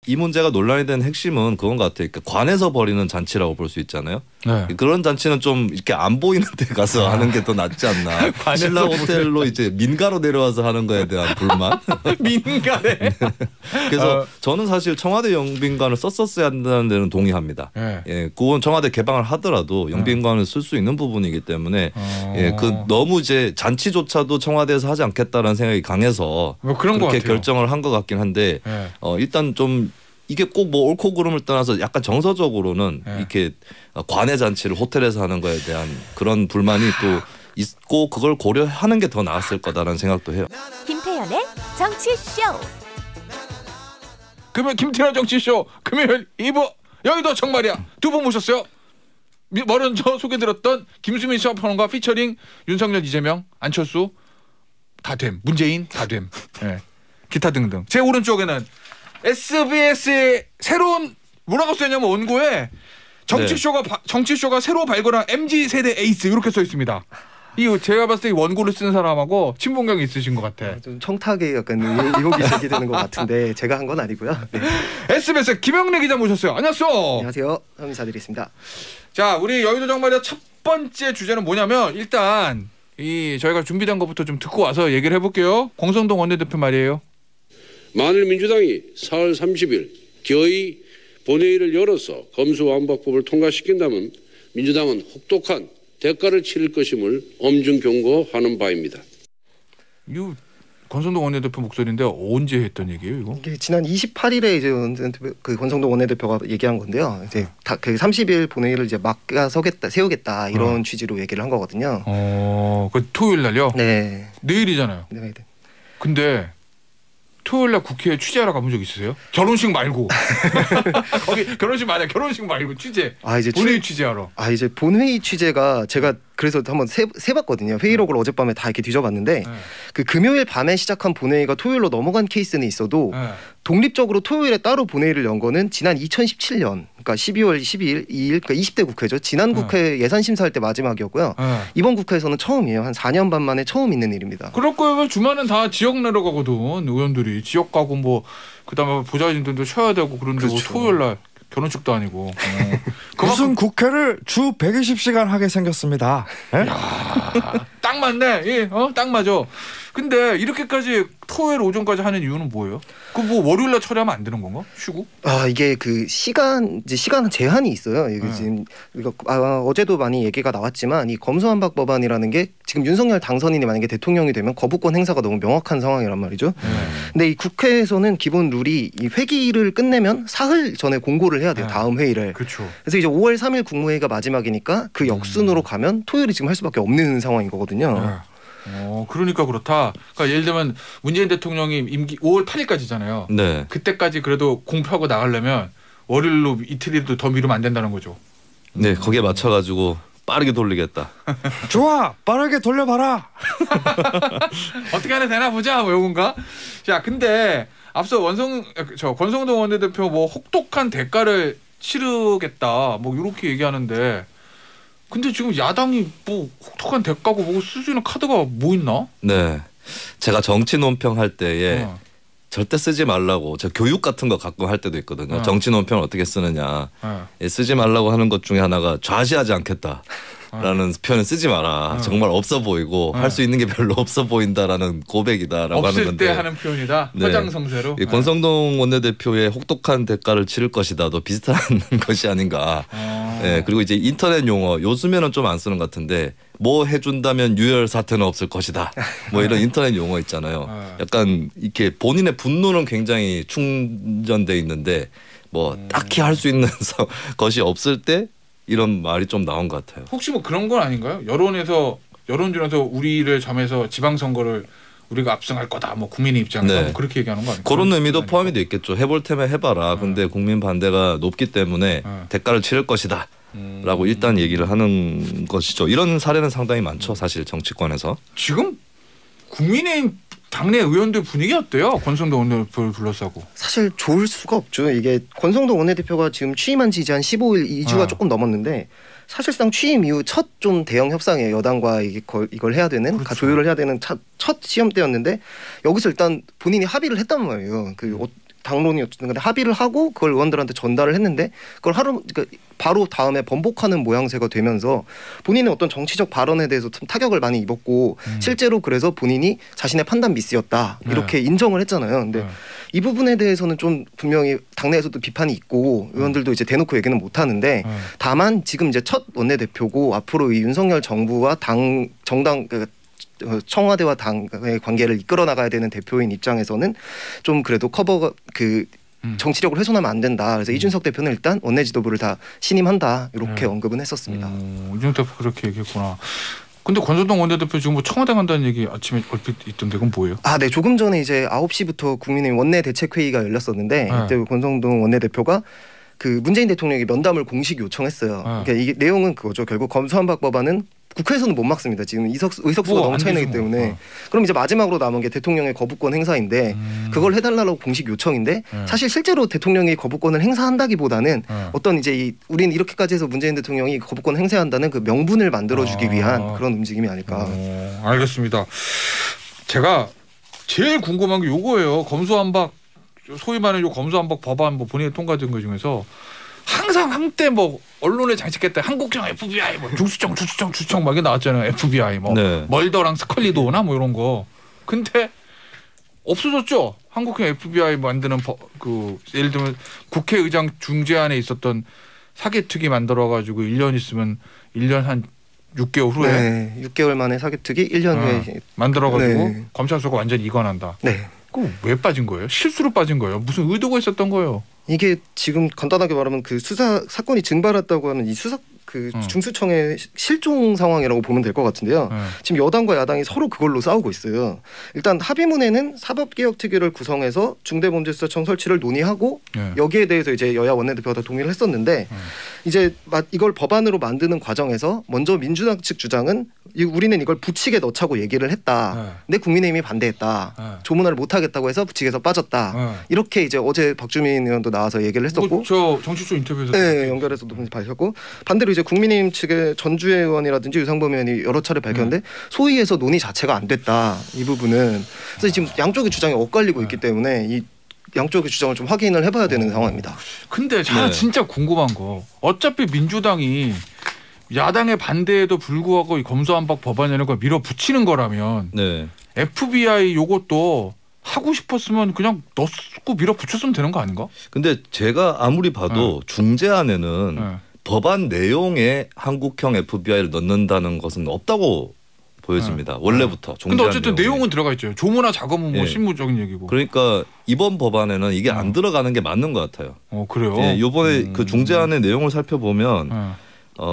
이 문제가 논란이 된 핵심은 그건 것 같아요. 그러니까 관에서 벌이는 잔치라고 볼 수 있잖아요. 네. 그런 잔치는 좀 이렇게 안 보이는 데 가서 하는 게 더 낫지 않나. 신라 호텔로 이제 민가로 내려와서 하는 거에 대한 불만. 민가래. 그래서 저는 사실 청와대 영빈관을 썼었어야 한다는 데는 동의합니다. 네. 예, 그건 청와대 개방을 하더라도 영빈관을 쓸 수 있는 부분이기 때문에 예, 그 너무 이제 잔치조차도 청와대에서 하지 않겠다라는 생각이 강해서 뭐 그런 그렇게 것 같아요. 결정을 한 것 같긴 한데 네. 일단 좀 이게 꼭 뭐 옳고 그름을 떠나서 약간 정서적으로는 네. 이렇게 관의 잔치를 호텔에서 하는 거에 대한 그런 불만이 또 있고 그걸 고려하는 게 더 나았을 거다라는 생각도 해요. 김태현의 정치쇼. 그러면 김태현 정치쇼 금요일 2부 여의도 정말이야 두 분 모셨어요. 먼저 소개드렸던 김수민 시사 평론가 피처링 윤석열, 이재명, 안철수 다됨, 문재인 다됨, 네. 기타 등등. 제 오른쪽에는 SBS의 새로운 뭐라고 써있냐면 원고에 정치쇼가 새로 발굴한 MZ 세대 에이스 이렇게 써 있습니다. 이 제가 봤을 때 이 원고를 쓴 사람하고 친분경이 있으신 것 같아. 좀 청탁에 약간 의혹이 제기되는 것 같은데 제가 한 건 아니고요. 네. SBS 김영래 기자 모셨어요. 안녕하세요. 안녕하세요. 인사드리겠습니다. 자, 우리 여의도 정말이야 첫 번째 주제는 뭐냐면 일단 이 저희가 준비된 것부터 좀 듣고 와서 얘기를 해볼게요. 권성동 원내대표 말이에요. 만일 민주당이 4월 30일 겨의 본회의를 열어서 검수완박법을 통과시킨다면 민주당은 혹독한 대가를 치를 것임을 엄중 경고하는 바입니다. 이 권성동 원내대표 목소리인데 언제 했던 얘기예요, 이거? 이게 지난 28일에 이제 그 권성동 원내대표가 얘기한 건데요. 이제 그 30일 본회의를 이제 세우겠다 이런 취지로 얘기를 한 거거든요. 그 토요일 날요? 네. 내일이잖아요. 네. 근데 토요일 날 국회에 취재하러 가본 적 있으세요? 결혼식 말고. 거기 결혼식 말고 취재. 이제 본회의 취재하러. 이제 본회의 취재가 제가 그래서 한번 세봤거든요. 회의록을 어젯밤에 다 이렇게 뒤져봤는데 그 금요일 밤에 시작한 본회의가 토요일로 넘어간 케이스는 있어도 독립적으로 토요일에 따로 본회의를 연 거는 지난 2017년 그러니까 12월 12일 2일 그러니까 20대 국회죠. 지난 국회 예산 심사할 때 마지막이었고요. 이번 국회에서는 처음이에요. 한 4년 반 만에 처음 있는 일입니다. 그럴 거예요. 주말은 다 지역 내려가거든. 의원들이 지역 가고 뭐 그다음에 보좌진들도 쉬어야 되고 그런데 그렇죠. 뭐 토요일 날 결혼식도 아니고. 무슨 국회를 주 120시간 하게 생겼습니다. 딱 맞네. 예, 딱 맞아. 근데 이렇게까지 토요일 오전까지 하는 이유는 뭐예요? 그 뭐 월요일 날 처리하면 안 되는 건가? 쉬고? 이게 그 시간 제한이 있어요. 이게 지금 어제도 많이 얘기가 나왔지만 이 검수완박 법안이라는 게 지금 윤석열 당선인이 만약에 대통령이 되면 거부권 행사가 너무 명확한 상황이란 말이죠. 근데 이 국회에서는 기본 룰이 이 회기를 끝내면 사흘 전에 공고를 해야 돼요. 다음 회의를. 그렇죠. 그래서 이제 5월 3일 국무회의가 마지막이니까 그 역순으로 가면 토요일이 지금 할 수밖에 없는 상황인 거거든요. 그러니까 그렇다. 그러니까 예를 들면 문재인 대통령이 임기 5월 8일까지잖아요. 네. 그때까지 그래도 공표하고 나가려면 월요일로 이틀이라도 더 미루면 안 된다는 거죠. 네, 거기에 맞춰가지고 빠르게 돌리겠다. 좋아, 빠르게 돌려봐라. 어떻게 하나 되나 보자, 뭐 요건가? 자, 근데 앞서 권성동 원내대표 뭐 혹독한 대가를 치르겠다, 뭐 이렇게 얘기하는데. 근데 지금 야당이 뭐 혹독한 대가고 뭐고 쓸 수 있는 카드가 뭐 있나? 네, 제가 정치 논평할 때에 절대 쓰지 말라고 제가 교육 같은 거 가끔 할 때도 있거든요. 정치 논평을 어떻게 쓰느냐. 쓰지 말라고 하는 것 중에 하나가 좌시하지 않겠다. 라는 표현을 쓰지 마라. 정말 없어 보이고 할 수 있는 게 별로 없어 보인다라는 고백이다라고 하는 건데. 없을 때 하는 표현이다. 허장성세로. 권성동 원내대표의 혹독한 대가를 치를 것이다도 비슷한 것이 아닌가. 네, 그리고 이제 인터넷 용어 요즘에는 좀 안 쓰는 것 같은데 뭐 해준다면 유혈 사태는 없을 것이다. 뭐 이런 인터넷 용어 있잖아요. 약간 이렇게 본인의 분노는 굉장히 충전돼 있는데 뭐 딱히 할 수 있는 것이 없을 때 이런 말이 좀 나온 것 같아요. 혹시 뭐 그런 건 아닌가요? 여론전에서 우리를 점해서 지방선거를 우리가 압승할 거다. 뭐 국민의 입장에서 네. 뭐 그렇게 얘기하는 거 아닌가요? 그런 의미도 포함이 돼 있겠죠. 해볼 테면 해봐라. 근데 국민 반대가 높기 때문에 대가를 치를 것이다. 라고 일단 얘기를 하는 것이죠. 이런 사례는 상당히 많죠. 사실 정치권에서. 지금 국민의힘 당내 의원들 분위기 어때요? 권성동 원내대표를 둘러싸고. 사실 좋을 수가 없죠. 이게 권성동 원내대표가 지금 취임한 지 한 15일, 2주가 조금 넘었는데 사실상 취임 이후 첫 좀 대형 협상이에요. 여당과 이걸 해야 되는, 그렇죠. 조율을 해야 되는 첫 시험대였는데 여기서 일단 본인이 합의를 했단 말이에요. 당론이었던 건데 합의를 하고 그걸 의원들한테 전달을 했는데 그걸 바로 다음에 번복하는 모양새가 되면서 본인의 어떤 정치적 발언에 대해서 좀 타격을 많이 입었고 실제로 그래서 본인이 자신의 판단 미스였다 이렇게 인정을 했잖아요. 근데 이 부분에 대해서는 좀 분명히 당내에서도 비판이 있고 의원들도 이제 대놓고 얘기는 못 하는데 다만 지금 이제 첫 원내대표고 앞으로 이 윤석열 정부와 정당 청와대와 당의 관계를 이끌어 나가야 되는 대표인 입장에서는 좀 그래도 커버가 정치력을 훼손하면 안 된다. 그래서 이준석 대표는 일단 원내 지도부를 다 신임한다 이렇게 언급은 했었습니다. 이준석 대표 그렇게 얘기했구나. 근데 권선동 원내대표 지금 뭐 청와대 간다는 얘기 아침에 얼핏 있던데 그건 뭐예요? 네. 조금 전에 이제 9시부터 국민의힘 원내 대책회의가 열렸었는데 이때 권성동 원내대표가 문재인 대통령에게 면담을 공식 요청했어요. 그러니까 이게 내용은 그거죠. 결국 검수완박 법안은 국회에서는 못 막습니다. 지금 의석수가 너무 차이 나기 때문에. 그럼 이제 마지막으로 남은 게 대통령의 거부권 행사인데 그걸 해달라고 공식 요청인데 사실 실제로 대통령이 거부권을 행사한다기보다는 어떤 이제 우리는 이렇게까지 해서 문재인 대통령이 거부권 행사한다는 그 명분을 만들어주기 위한 그런 움직임이 아닐까. 알겠습니다. 제가 제일 궁금한 게 요거예요. 검수완박 소위 말하는 요 검수완박 법안 뭐 본회의 통과된 것 중에서 항상 한때 뭐 언론에 장식했다 한국형 FBI 뭐 중수청 막 이게 나왔잖아요. FBI 뭐 멀더랑 스컬리도나 뭐 이런 거. 근데 없어졌죠. 한국형 FBI 만드는 예를 들면 국회의장 중재안에 있었던 사개특위 만들어가지고 1년 있으면 1년 한 6개월 후에 6개월 만에 사개특위 1년 후에 만들어가지고 검찰 수사가 완전히 이관한다. 그거 왜 빠진 거예요? 실수로 빠진 거예요? 무슨 의도가 있었던 거예요? 이게 지금 간단하게 말하면 수사 사건이 증발했다고 하면 이 수사 중수청의 실종 상황이라고 보면 될 것 같은데요. 지금 여당과 야당이 서로 그걸로 싸우고 있어요. 일단 합의문에는 사법개혁특위를 구성해서 중대범죄수사청 설치를 논의하고 여기에 대해서 이제 여야 원내대표가 다 동의를 했었는데 이제 이걸 법안으로 만드는 과정에서 먼저 민주당 측 주장은 우리는 이걸 부칙에 넣자고 얘기를 했다. 근데 국민의힘이 반대했다. 조문화를 못하겠다고 해서 부칙에서 빠졌다. 이렇게 이제 어제 박주민 의원도 나와서 얘기를 했었고 저 정치쇼 인터뷰에서 연결해서도 밝혔고 반대로 이제 국민의힘 측의 전주혜 의원이라든지 유상범 의원이 여러 차례 밝혔는데 소위에서 논의 자체가 안 됐다. 이 부분은 그래서 지금 양쪽의 주장이 엇갈리고 있기 때문에 이 양쪽의 주장을 좀 확인을 해봐야 되는 상황입니다. 근데 진짜 궁금한 거 어차피 민주당이 야당의 반대에도 불구하고 이 검수완박 법안이라는 걸 밀어붙이는 거라면 FBI 요것도 하고 싶었으면 그냥 넣고 밀어붙였으면 되는 거 아닌가? 근데 제가 아무리 봐도 중재안에는 법안 내용에 한국형 FBI를 넣는다는 것은 없다고 보여집니다. 원래부터. 근데 어쨌든 내용은 들어가 있죠. 조문화 작업은 뭐 실무적인 얘기고. 그러니까 이번 법안에는 이게 안 들어가는 게 맞는 것 같아요. 그래요? 이번에 그 중재안의 내용을 살펴보면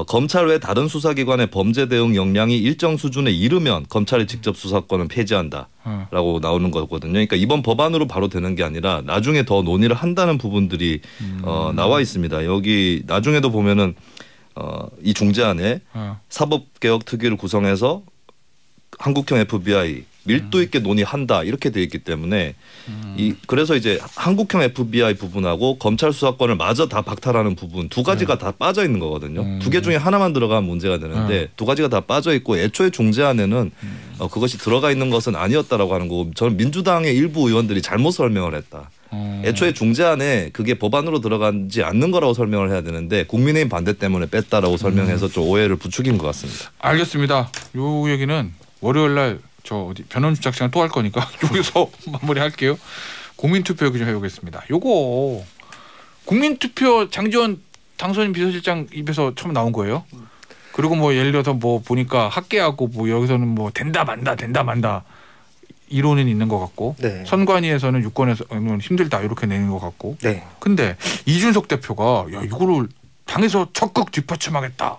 검찰 외 다른 수사기관의 범죄 대응 역량이 일정 수준에 이르면 검찰이 직접 수사권은 폐지한다라고 나오는 거거든요. 그러니까 이번 법안으로 바로 되는 게 아니라 나중에 더 논의를 한다는 부분들이 나와 있습니다. 여기 나중에도 보면은 이 중재안에 사법개혁특위를 구성해서 한국형 FBI 밀도 있게 논의한다 이렇게 돼 있기 때문에 그래서 이제 한국형 FBI 부분하고 검찰 수사권을 마저 다 박탈하는 부분 두 가지가 다 빠져 있는 거거든요. 두 개 중에 하나만 들어가면 문제가 되는데 두 가지가 다 빠져 있고 애초에 중재안에는 그것이 들어가 있는 것은 아니었다라고 하는 거고 저는 민주당의 일부 의원들이 잘못 설명을 했다. 애초에 중재안에 그게 법안으로 들어가지 않는 거라고 설명을 해야 되는데 국민의힘 반대 때문에 뺐다라고 설명해서 좀 오해를 부추긴 것 같습니다. 알겠습니다. 요 얘기는 월요일 날 변호인 주작 시간 또 할 거니까 여기서 마무리할게요. 국민투표 얘기 좀 해보겠습니다. 요거 국민투표 장지원 당선인 비서실장 입에서 처음 나온 거예요. 그리고 뭐 예를 들어서 뭐 보니까 학계하고 뭐 여기서는 뭐 된다 만다 이론은 있는 것 같고 선관위에서는 유권에서는 힘들다 이렇게 내는 것 같고. 근데 이준석 대표가 야 이거를 당에서 적극 뒷받침하겠다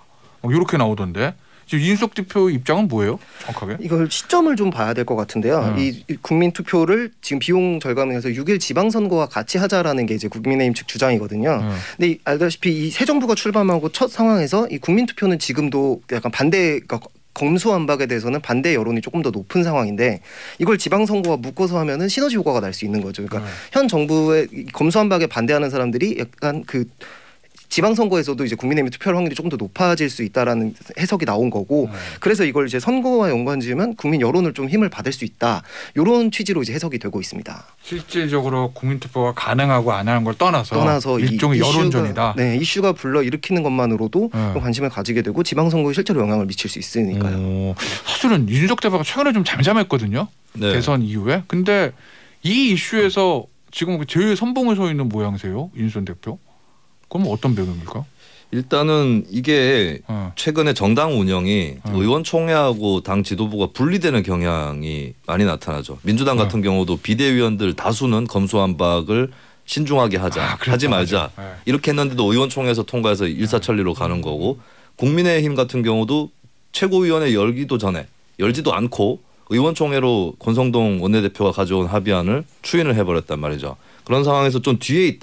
이렇게 나오던데. 지금 이준석 대표 입장은 뭐예요? 정확하게? 이걸 시점을 좀 봐야 될 것 같은데요. 이 국민 투표를 지금 비용 절감을 해서 6일 지방선거와 같이 하자라는 게 이제 국민의힘 측 주장이거든요. 근데 알다시피 이 새 정부가 출범하고 첫 상황에서 이 국민 투표는 지금도 약간 그러니까 검수완박에 대해서는 반대 여론이 조금 더 높은 상황인데 이걸 지방선거와 묶어서 하면은 시너지 효과가 날 수 있는 거죠. 그러니까 현 정부의 검수완박에 반대하는 사람들이 약간 지방선거에서도 이제 국민의힘이 투표할 확률이 조금 더 높아질 수 있다라는 해석이 나온 거고 그래서 이걸 이제 선거와 연관지으면 국민 여론을 좀 힘을 받을 수 있다. 이런 취지로 이제 해석이 되고 있습니다. 실질적으로 국민투표가 가능하고 안 하는 걸 떠나서 일종의 여론전이다. 네, 이슈가 불러 일으키는 것만으로도 관심을 가지게 되고 지방선거에 실제로 영향을 미칠 수 있으니까요. 사실은 이준석 대표가 최근에 좀 잠잠했거든요. 네. 대선 이후에. 근데 이 이슈에서 지금 제일 선봉에 서 있는 모양새요, 윤선 대표. 그럼 어떤 배경입니까? 일단은 이게 최근에 정당 운영이 의원총회하고 당 지도부가 분리되는 경향이 많이 나타나죠. 민주당 같은 경우도 비대위원들 다수는 검수완박을 신중하게 하자, 하지 말자 이렇게 했는데도 의원총회에서 통과해서 일사천리로 가는 거고 국민의힘 같은 경우도 최고위원회 열지도 않고 의원총회로 권성동 원내대표가 가져온 합의안을 추인을 해버렸단 말이죠. 그런 상황에서 좀 뒤에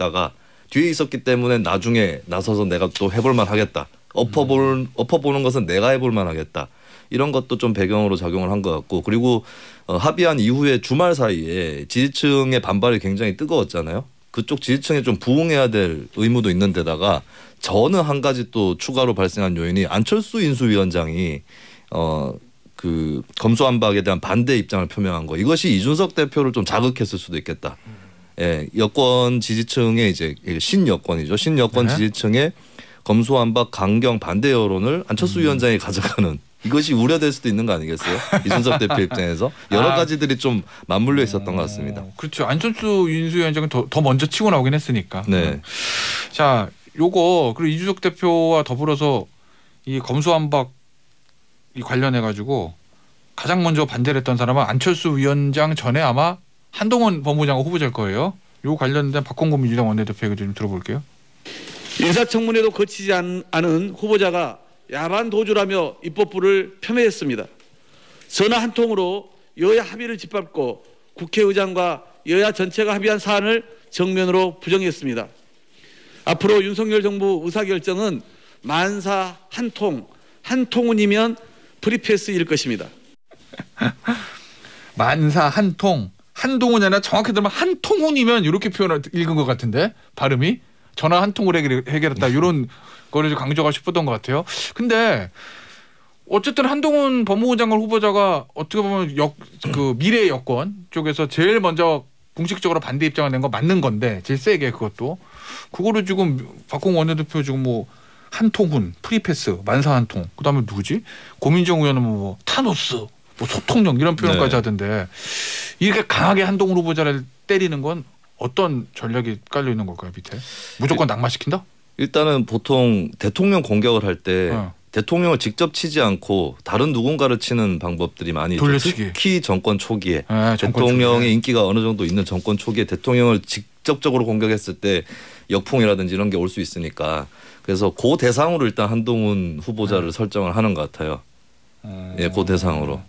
있었기 때문에 나중에 나서서 내가 또 해볼만 하겠다. 엎어보는 것은 내가 해볼만 하겠다. 이런 것도 좀 배경으로 작용을 한 것 같고 그리고 합의안 이후에 주말 사이에 지지층의 반발이 굉장히 뜨거웠잖아요. 그쪽 지지층에 좀 부응해야 될 의무도 있는 데다가 저는 한 가지 또 추가로 발생한 요인이 안철수 인수위원장이 그 검수완박에 대한 반대 입장을 표명한 거 이것이 이준석 대표를 좀 자극했을 수도 있겠다. 예, 여권 지지층의 이제 신여권이죠. 신여권 지지층의 검수완박 강경 반대 여론을 안철수 위원장이 가져가는 이것이 우려될 수도 있는 거 아니겠어요? 이준석 대표 입장에서 여러 가지들이 좀 맞물려 있었던 것 같습니다. 그렇죠. 안철수 인수위원장은 더 먼저 치고 나오긴 했으니까. 네. 자, 요거 그리고 이준석 대표와 더불어서 이 검수완박 이 관련해 가지고 가장 먼저 반대를 했던 사람은 안철수 위원장 전에 아마 한동훈 법무장관 후보자일 거예요. 요 관련된 박홍근 민주당 원내대표 얘기 좀 들어볼게요. 인사청문회도 거치지 않은 후보자가 야반 도주라며 입법부를 폄훼했습니다. 전화 한 통으로 여야 합의를 짓밟고 국회의장과 여야 전체가 합의한 사안을 정면으로 부정했습니다. 앞으로 윤석열 정부 의사결정은 만사 한통운이면 프리패스일 것입니다. 만사 한동훈이 아니라 정확히 들으면 한통훈이면 이렇게 표현을 읽은 것 같은데 발음이 전화 한 통을 해결했다 이런 거를 좀 강조하고 싶었던 것 같아요. 근데 어쨌든 한동훈 법무부 장관 후보자가 어떻게 보면 그 미래 여권 쪽에서 제일 먼저 공식적으로 반대 입장을 낸 거 맞는 건데 제일 세게 그거를 지금 박홍 원내대표 지금 뭐 한통훈, 프리패스, 만사 한통, 그다음에 누구지? 고민정 의원은 뭐 타노스, 뭐 소통력 이런 표현까지 하던데 이렇게 강하게 한동훈 후보자를 때리는 건 어떤 전략이 깔려 있는 걸까요, 밑에? 무조건 낙마시킨다? 일단은 보통 대통령 공격을 할 때 대통령을 직접 치지 않고 다른 누군가를 치는 방법들이 많이 있죠. 특히 정권 초기에 대통령의 인기가 어느 정도 있는 정권 초기에 대통령을 직접적으로 공격했을 때 역풍이라든지 이런 게 올 수 있으니까 그래서 그 대상으로 일단 한동훈 후보자를 설정을 하는 것 같아요. 예, 그 대상으로.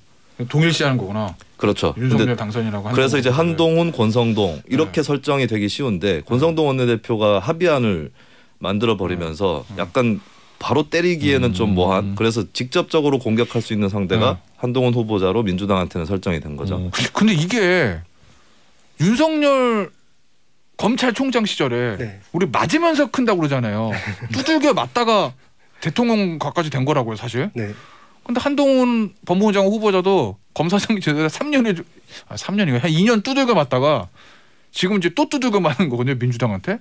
동일시하는 거구나. 그렇죠. 윤석열 당선이라고. 그래서 이제 한동훈, 권성동 이렇게 설정이 되기 쉬운데 권성동 원내대표가 합의안을 만들어 버리면서 약간 바로 때리기에는 좀 뭐한 그래서 직접적으로 공격할 수 있는 상대가 한동훈 후보자로 민주당한테는 설정이 된 거죠. 근데 이게 윤석열 검찰총장 시절에 우리 맞으면서 큰다고 그러잖아요. 두들겨 맞다가 대통령 가까지 된 거라고요, 사실. 근데 한동훈 법무부 장관 후보자도 검사장 제대로 3년이고 한 2년 두들겨 맞다가 지금 이제 또 두들겨 맞는 거거든요, 민주당한테.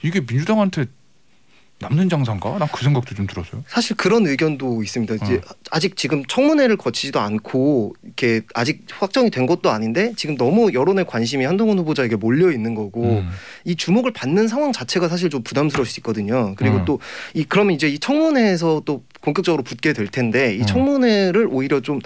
이게 민주당한테 남는 장사인가? 난 그 생각도 좀 들었어요. 사실 그런 의견도 있습니다. 이제 아직 지금 청문회를 거치지도 않고 이렇게 아직 확정이 된 것도 아닌데 지금 너무 여론의 관심이 한동훈 후보자에게 몰려 있는 거고 이 주목을 받는 상황 자체가 사실 좀 부담스러울 수 있거든요. 그리고 또 그러면 이제 이 청문회에서 또 본격적으로 붙게 될 텐데 이 청문회를 오히려 좀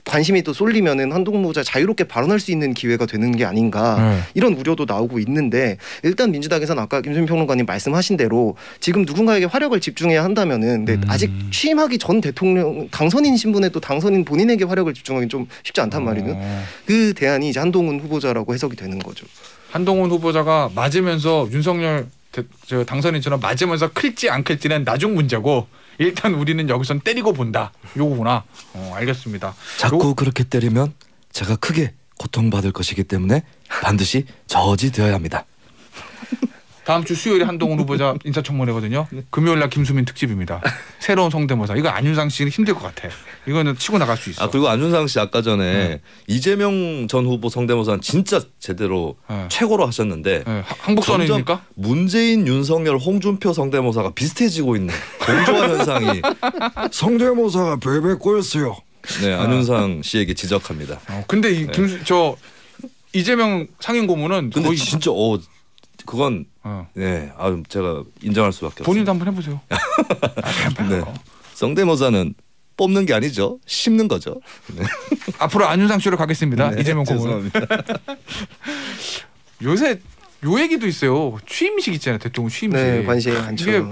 관심이 또 쏠리면은 한동훈 후보자 자유롭게 발언할 수 있는 기회가 되는 게 아닌가 이런 우려도 나오고 있는데 일단 민주당에서는 아까 김수민 평론가님 말씀하신 대로 지금 누군가에게 화력을 집중해야 한다면은 근데 아직 취임하기 전 대통령 당선인 신분에 또 당선인 본인에게 화력을 집중하기는 좀 쉽지 않단 말이에요. 그 대안이 이제 한동훈 후보자라고 해석이 되는 거죠. 한동훈 후보자가 맞으면서 윤석열 당선인처럼 맞으면서 클지 안 클지는 나중 문제고 일단 우리는 여기선 때리고 본다. 요거구나. 알겠습니다. 자꾸 그렇게 때리면 제가 크게 고통받을 것이기 때문에 반드시 저지되어야 합니다. 다음 주 수요일에 한동훈 후보자 인사청문회거든요. 금요일 날 김수민 특집입니다. 새로운 성대모사. 이거 안윤상 씨는 힘들 것 같아. 이거는 치고 나갈 수 있어. 그리고 안윤상 씨 아까 전에 이재명 전 후보 성대모사는 진짜 제대로 최고로 하셨는데 항복선언입니까? 문재인, 윤석열, 홍준표 성대모사가 비슷해지고 있는 공조화 현상이 성대모사가 베베 꼬였어요. 네, 안윤상 씨에게 지적합니다. 근데 이재명 상임 고문은 근데 거의 진짜 그건 네, 제가 인정할 수밖에 없어요. 본인도 한번 해보세요. 네. 성대모사는 뽑는 게 아니죠. 심는 거죠. 네. 앞으로 안윤상 씨로 가겠습니다. 네, 이재명 고문. 요새 요 얘기도 있어요. 취임식 있잖아요. 대통령 취임식. 네, 관심이 많죠. 이게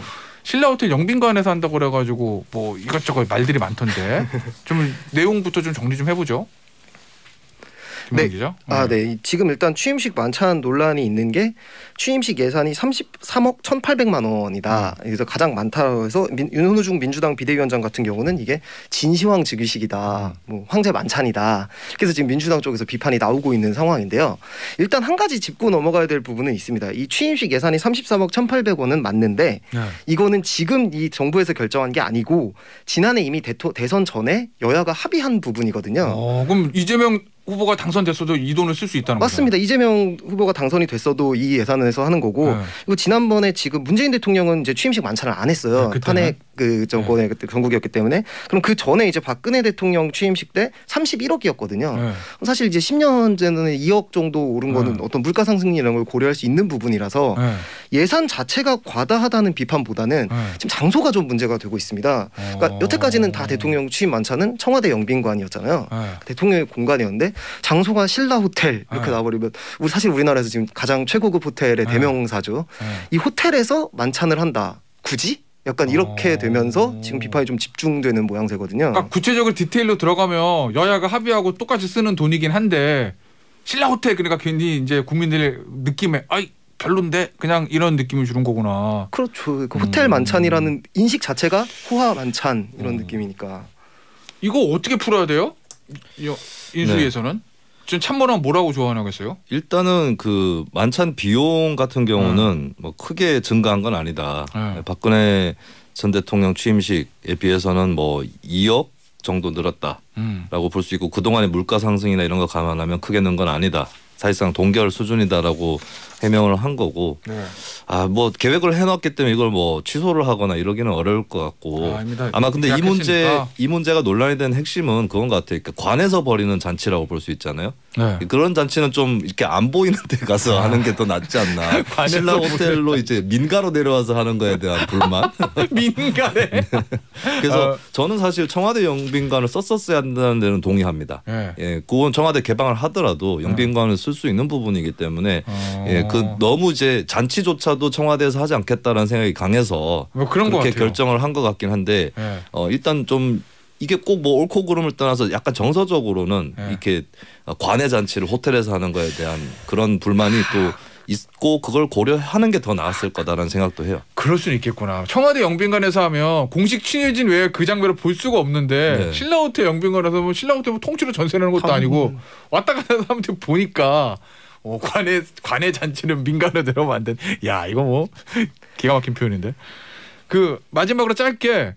신라호텔 영빈관에서 한다고 그래가지고 뭐 이것저것 말들이 많던데 좀 내용부터 좀 정리 좀 해보죠. 네. 네. 지금 일단 취임식 만찬 논란이 있는 게 취임식 예산이 33억 1,800만 원이다. 그래서 가장 많다고 해서 윤호중 민주당 비대위원장 같은 경우는 이게 진시황 즉위식이다. 뭐 황제 만찬이다. 그래서 지금 민주당 쪽에서 비판이 나오고 있는 상황인데요. 일단 한 가지 짚고 넘어가야 될 부분은 있습니다. 이 취임식 예산이 33억 1,800원은 맞는데 이거는 지금 이 정부에서 결정한 게 아니고 지난해 이미 대선 전에 여야가 합의한 부분이거든요. 그럼 이재명 후보가 당선됐어도 이 돈을 쓸 수 있다는 거죠? 맞습니다. 이재명 후보가 당선이 됐어도 이 예산에서 하는 거고 그리고 지난번에 지금 문재인 대통령은 이제 취임식 만찬을 안 했어요. 탄핵 그 정권의 그때 전국이었기 때문에. 그럼 그 전에 이제 박근혜 대통령 취임식 때 31억이었거든요. 사실 이제 10년 전에 2억 정도 오른 거는 어떤 물가 상승 이런 걸 고려할 수 있는 부분이라서 예산 자체가 과다하다는 비판보다는 지금 장소가 좀 문제가 되고 있습니다. 그러니까 여태까지는 다 대통령 취임 만찬은 청와대 영빈관이었잖아요. 대통령의 공간이었는데 장소가 신라 호텔 이렇게 나와버리면 사실 우리나라에서 지금 가장 최고급 호텔의 대명사죠. 이 호텔에서 만찬을 한다. 굳이? 약간 이렇게 되면서 지금 비판이 좀 집중되는 모양새거든요. 그러니까 구체적으로 디테일로 들어가면 여야가 합의하고 똑같이 쓰는 돈이긴 한데 신라 호텔 그러니까 괜히 이제 국민들 느낌에 별론데 그냥 이런 느낌을 주는 거구나. 그렇죠. 그 호텔 만찬이라는 인식 자체가 호화 만찬 이런 느낌이니까. 이거 어떻게 풀어야 돼요? 인수위에서는? 지금 참모랑 뭐라고 조언하겠어요? 일단은 그 만찬 비용 같은 경우는 뭐 크게 증가한 건 아니다. 박근혜 전 대통령 취임식에 비해서는 뭐 2억 정도 늘었다라고 볼 수 있고 그동안의 물가 상승이나 이런 거 감안하면 크게 는 건 아니다. 사실상 동결 수준이다라고 해명을 한 거고 뭐 계획을 해놨기 때문에 이걸 뭐 취소를 하거나 이러기는 어려울 것 같고 아마 근데 이 문제가 논란이 된 핵심은 그건 것 같아요. 그러니까 관에서 벌이는 잔치라고 볼 수 있잖아요. 그런 잔치는 좀 이렇게 안 보이는 데 가서 하는 게 더 낫지 않나. 신라 호텔로 이제 민가로 내려와서 하는 거에 대한 불만. 민가네. 그래서 저는 사실 청와대 영빈관을 썼었어야 한다는 데는 동의합니다. 예, 그건 청와대 개방을 하더라도 영빈관을 쓸 수 있는 부분이기 때문에 그 너무 이제 잔치조차도 청와대에서 하지 않겠다라는 생각이 강해서 뭐 그런 그렇게 결정을 한 것 같긴 한데 일단 좀 이게 꼭 뭐 옳고 그름을 떠나서 약간 정서적으로는 이렇게 관의 잔치를 호텔에서 하는 거에 대한 그런 불만이 또 있고 그걸 고려하는 게 더 나았을 거다라는 생각도 해요. 그럴 수는 있겠구나. 청와대 영빈관에서 하면 공식 친유진 외에 그 장면을 볼 수가 없는데 신라호텔 영빈관에서 뭐 신라호텔 뭐 통째로 전세 내는 것도 아니고 왔다 갔다 하는 사람들 보니까 관의 잔치는 민간으로 내려오면 안 된. 야 이거 뭐 기가 막힌 표현인데. 그 마지막으로 짧게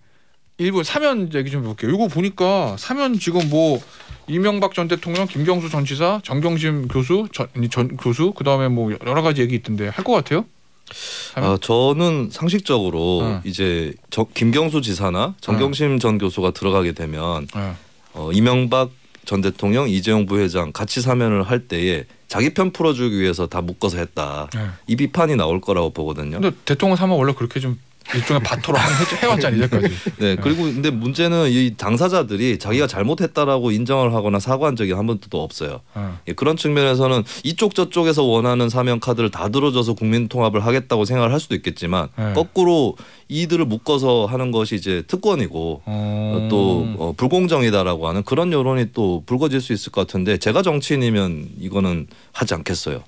일부 사면 얘기 좀 해볼게요. 이거 보니까 사면 지금 뭐 이명박 전 대통령, 김경수 전 지사, 정경심 교수, 전 교수 그다음에 뭐 여러 가지 얘기 있던데 할 것 같아요? 저는 상식적으로 이제 김경수 지사나 정경심 전 교수가 들어가게 되면 이명박 전 대통령, 이재용 부회장 같이 사면을 할 때에 자기 편 풀어주기 위해서 다 묶어서 했다. 이 비판이 나올 거라고 보거든요. 근데 대통령 사면 원래 그렇게 좀 일종의 바토로 해왔잖아요 이제까지. 네, 그리고 근데 문제는 이 당사자들이 자기가 잘못했다라고 인정을 하거나 사과한 적이 한 번도 없어요. 그런 측면에서는 이쪽 저쪽에서 원하는 사면 카드를 다 들어줘서 국민 통합을 하겠다고 생각을 할 수도 있겠지만 거꾸로 이들을 묶어서 하는 것이 이제 특권이고 또 불공정이다라고 하는 그런 여론이 또 불거질 수 있을 것 같은데 제가 정치인이면 이거는 하지 않겠어요.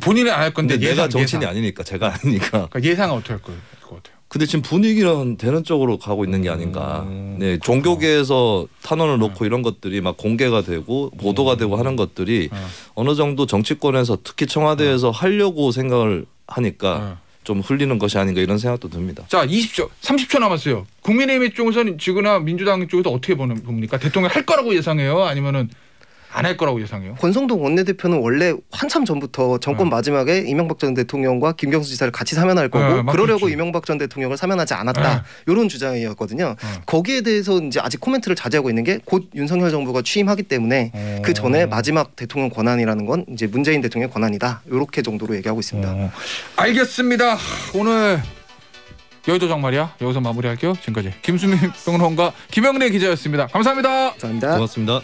본인은 안 할 건데 내가 정치인이 아니니까 제가 아니니까. 그러니까 예상은 어떻게 할 것 같아요? 근데 지금 분위기는 되는 쪽으로 가고 있는 게 아닌가. 네, 종교계에서 탄원을 놓고 이런 것들이 막 공개가 되고 보도가 되고 하는 것들이 어느 정도 정치권에서 특히 청와대에서 하려고 생각을 하니까 좀 흘리는 것이 아닌가 이런 생각도 듭니다. 자, 30초 남았어요. 국민의힘 쪽에서는 지금이나 민주당 쪽에서 어떻게 봅니까? 대통령 할 거라고 예상해요? 아니면은 안 할 거라고 예상해요? 권성동 원내대표는 원래 한참 전부터 정권 마지막에 이명박 전 대통령과 김경수 지사를 같이 사면할 거고 그러려고 이명박 전 대통령을 사면하지 않았다. 이런 주장이었거든요. 거기에 대해서 이제 아직 코멘트를 자제하고 있는 게 곧 윤석열 정부가 취임하기 때문에 그 전에 마지막 대통령 권한이라는 건 이제 문재인 대통령의 권한이다. 이렇게 정도로 얘기하고 있습니다. 알겠습니다. 오늘 여의도 정말이야. 여기서 마무리할게요. 지금까지 김수민 평론가 김영래 기자였습니다. 감사합니다. 감사합니다. 고맙습니다.